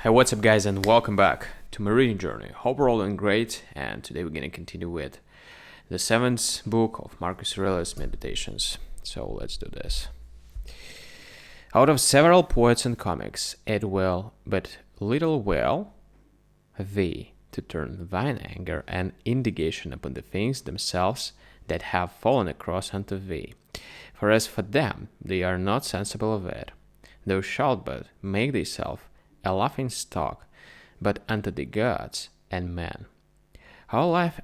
Hey, what's up, guys, and welcome back to my reading journey. Hope we're all doing great, and today we're going to continue with the seventh book of Marcus Aurelius' Meditations. So let's do this. Out of several poets and comics, it will but little will thee to turn thine anger and indignation upon the things themselves that have fallen across unto thee. For as for them, they are not sensible of it. Thou shalt but make thyself a laughing stock, but unto the gods and men. Our life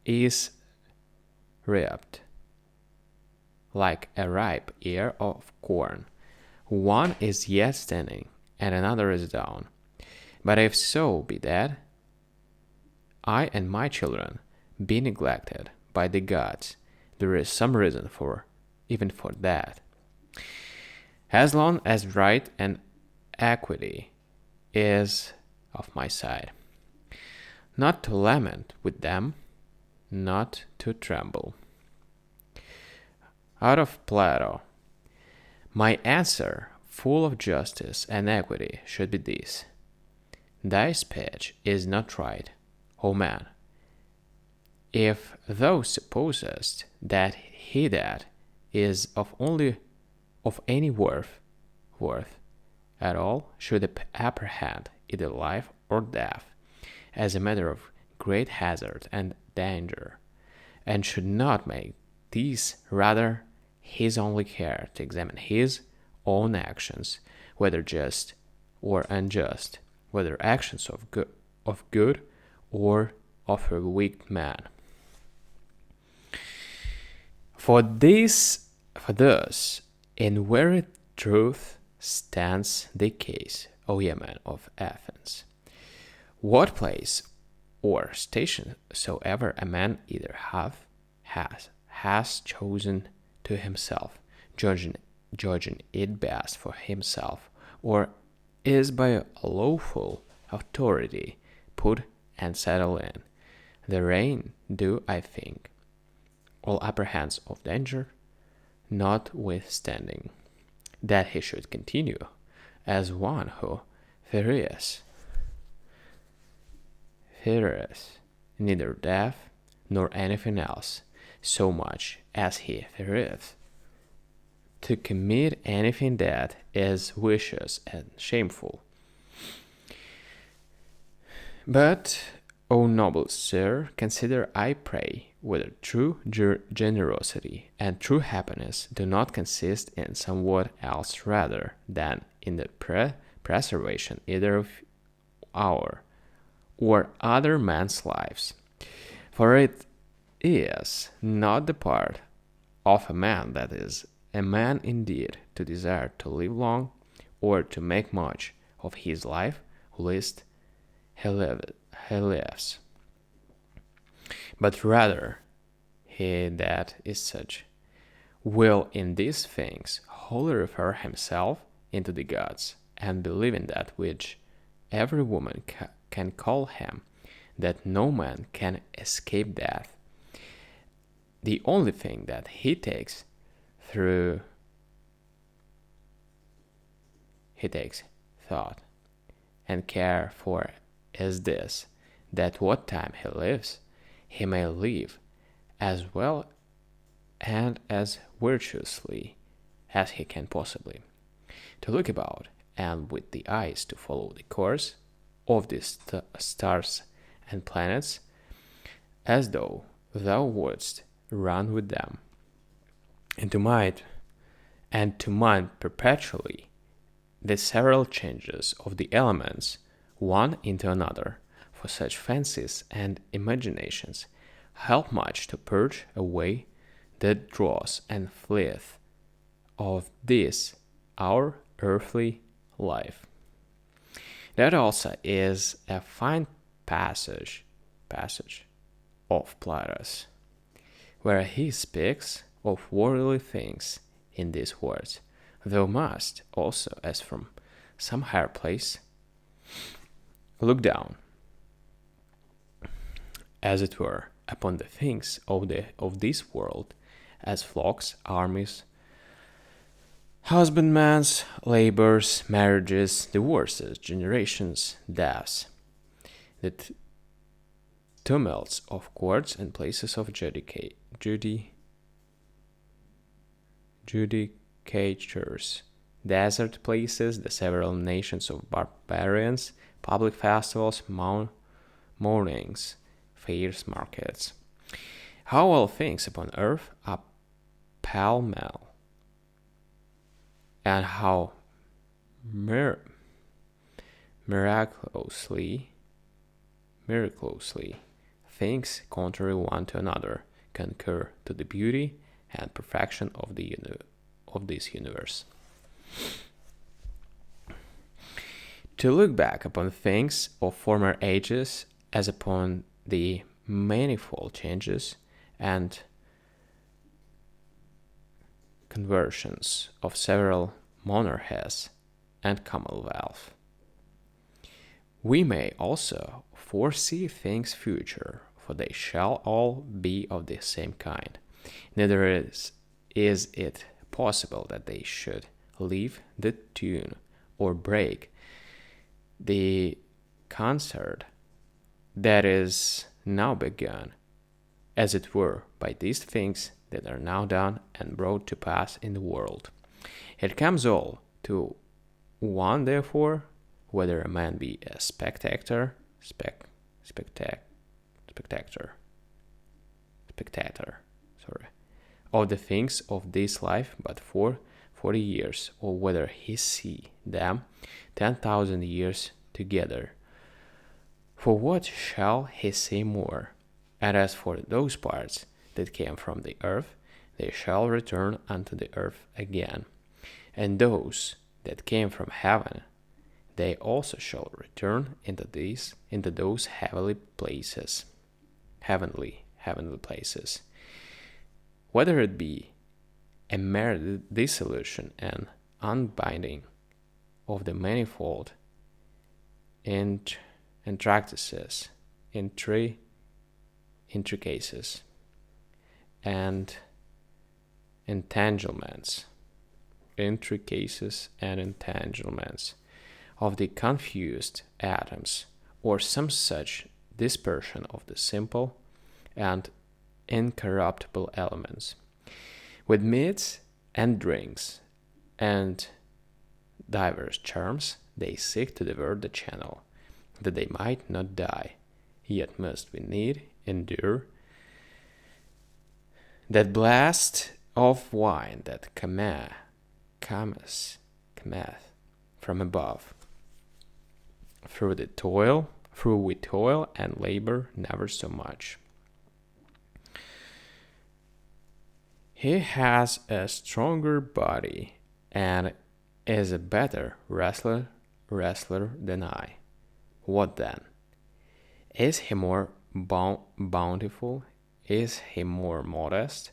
is ripped like a ripe ear of corn. One is yet standing, and another is down. But if so be that I and my children be neglected by the gods, there is some reason for even for that. As long as right and equity is of my side, not to lament with them, not to tremble. Out of Plato, my answer, full of justice and equity, should be this: thy speech is not right, O man, if thou supposest that he that is of any worth at all should apprehend either life or death as a matter of great hazard and danger, and should not make these rather his only care to examine his own actions, whether just or unjust, whether actions of good or of a weak man. For thus, in very truth stands the case, O ye men of Athens. What place or station soever a man either has chosen to himself, judging it best for himself, or is by a lawful authority put and settled in, the reign do, I think, all apprehends of danger, notwithstanding that he should continue as one who feareth neither death nor anything else, so much as he feareth to commit anything that is vicious and shameful. But, O noble sir, consider, I pray, whether true generosity and true happiness do not consist in somewhat else rather than in the preservation either of our or other men's lives. For it is not the part of a man that is a man indeed to desire to live long or to make much of his life, lest he lives, but rather he that is such will in these things wholly refer himself into the gods, and believe in that which every woman can call him, that no man can escape death. The only thing that he takes thought and care for is this, that what time he lives, he may live as well and as virtuously as he can possibly. To look about, and with the eyes to follow the course of the stars and planets, as though thou wouldst run with them, and to mind perpetually the several changes of the elements one into another, for such fancies and imaginations help much to purge away the dross and fleeth of this our earthly life. That also is a fine passage of Plato's, where he speaks of worldly things in these words: thou must also, as from some higher place, look down, as it were, upon the things of this world, as flocks, armies, husbandmans, labors, marriages, divorces, generations, deaths, the tumults of courts and places of judicatures, desert places, the several nations of barbarians, public festivals, mournings, fairs, markets. How all things upon earth are pell-mell, and how miraculously things contrary one to another concur to the beauty and perfection of this universe. To look back upon things of former ages as upon the manifold changes and conversions of several monarchies and commonwealth. We may also foresee things future, for they shall all be of the same kind. Neither is it possible that they should leave the tune or break the concert that is now begun, as it were, by these things that are now done and brought to pass in the world. It comes all to one, therefore, whether a man be a spectator, of the things of this life, but for 40 years, or whether he see them 10,000 years together. For what shall he say more? And as for those parts that came from the earth, they shall return unto the earth again. And those that came from heaven, they also shall return into those heavenly places. Whether it be a mere dissolution and unbinding of the manifold intricacies and entanglements of the confused atoms, or some such dispersion of the simple and incorruptible elements, with meats and drinks and divers charms, they seek to divert the channel, that they might not die, yet must we need endure that blast of wine that cometh from above, through we toil and labor never so much. He has a stronger body and is a better wrestler than I. What then? Is he more bountiful? Is he more modest?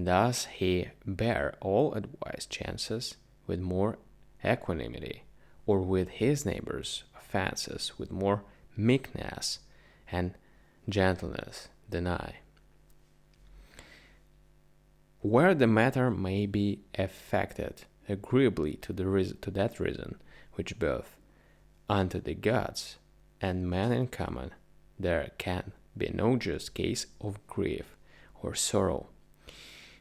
Does he bear all adverse chances with more equanimity, or with his neighbor's offenses with more meekness and gentleness than I? Where the matter may be effected agreeably to that reason, which both unto the gods and man in common, there can be no just case of grief or sorrow.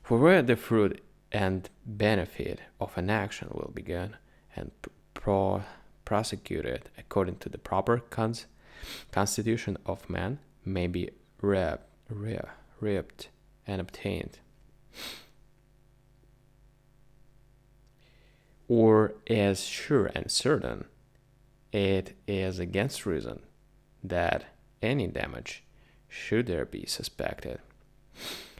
For where the fruit and benefit of an action will be begun and prosecuted according to the proper constitution of man, may be reaped and obtained, or as sure and certain, it is against reason that any damage should there be suspected.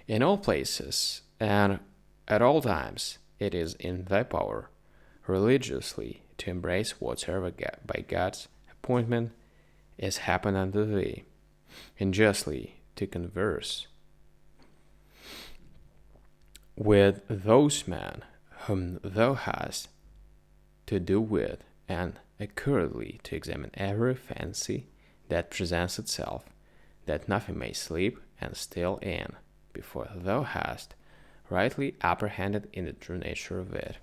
In all places and at all times, it is in thy power religiously to embrace whatsoever by God's appointment is happened unto thee, and justly to converse with those men whom thou hast to do with, and accurately to examine every fancy that presents itself, that nothing may slip and steal in, before thou hast rightly apprehended in the true nature of it.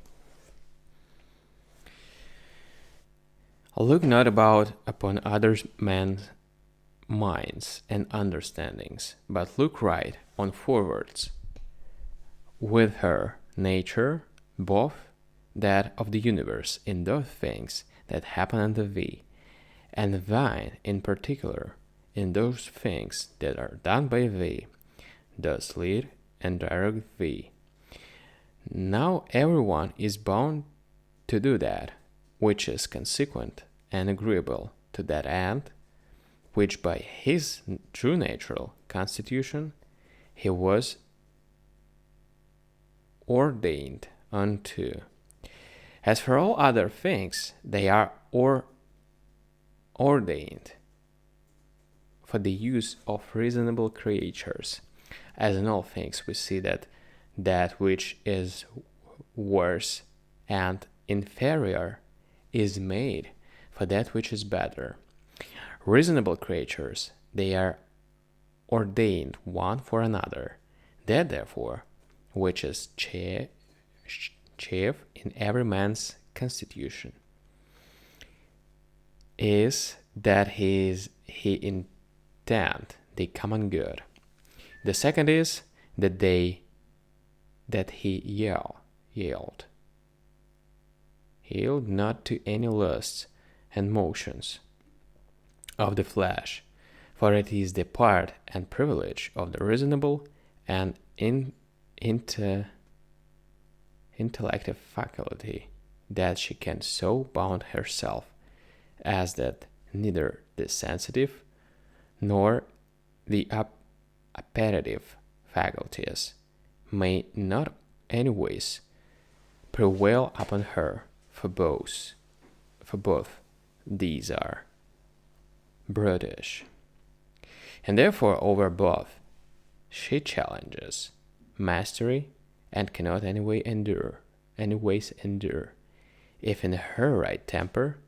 Look not about upon other men's minds and understandings, but look right on forwards with her nature, both that of the universe in those things that happen unto thee, and thine in particular in those things that are done by thee, does lead and direct thee. Now everyone is bound to do that which is consequent and agreeable to that end, which by his true natural constitution he was ordained unto. As for all other things, they are ordained for the use of reasonable creatures. As in all things, we see that which is worse and inferior is made for that which is better. Reasonable creatures, they are ordained one for another. That therefore, which is chief in every man's constitution, is that he intend the common good. The second is that he yield not to any lusts and motions of the flesh, for it is the part and privilege of the reasonable and intellective faculty that she can so bound herself as that neither the sensitive nor the appetitive faculties may not anyways prevail upon her, for both these are brutish, and therefore over both she challenges mastery and cannot anyways endure, if in her right temper,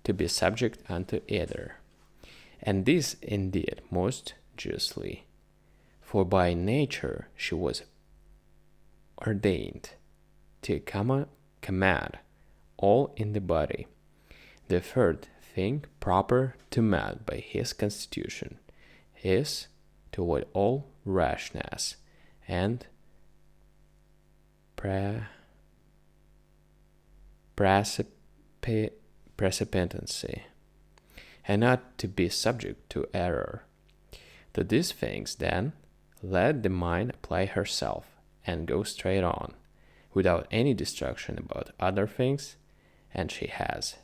to be subject unto either. And this indeed most justly, for by nature she was ordained to command all in the body. The third thing proper to man by his constitution is to avoid all rashness and precipitancy, and not to be subject to error. To these things, then, let the mind apply herself and go straight on, without any distraction about other things, and she has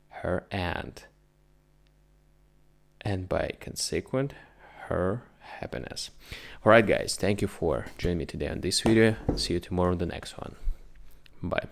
her end, and by consequent, her happiness. Alright guys, thank you for joining me today on this video. See you tomorrow on the next one. Bye.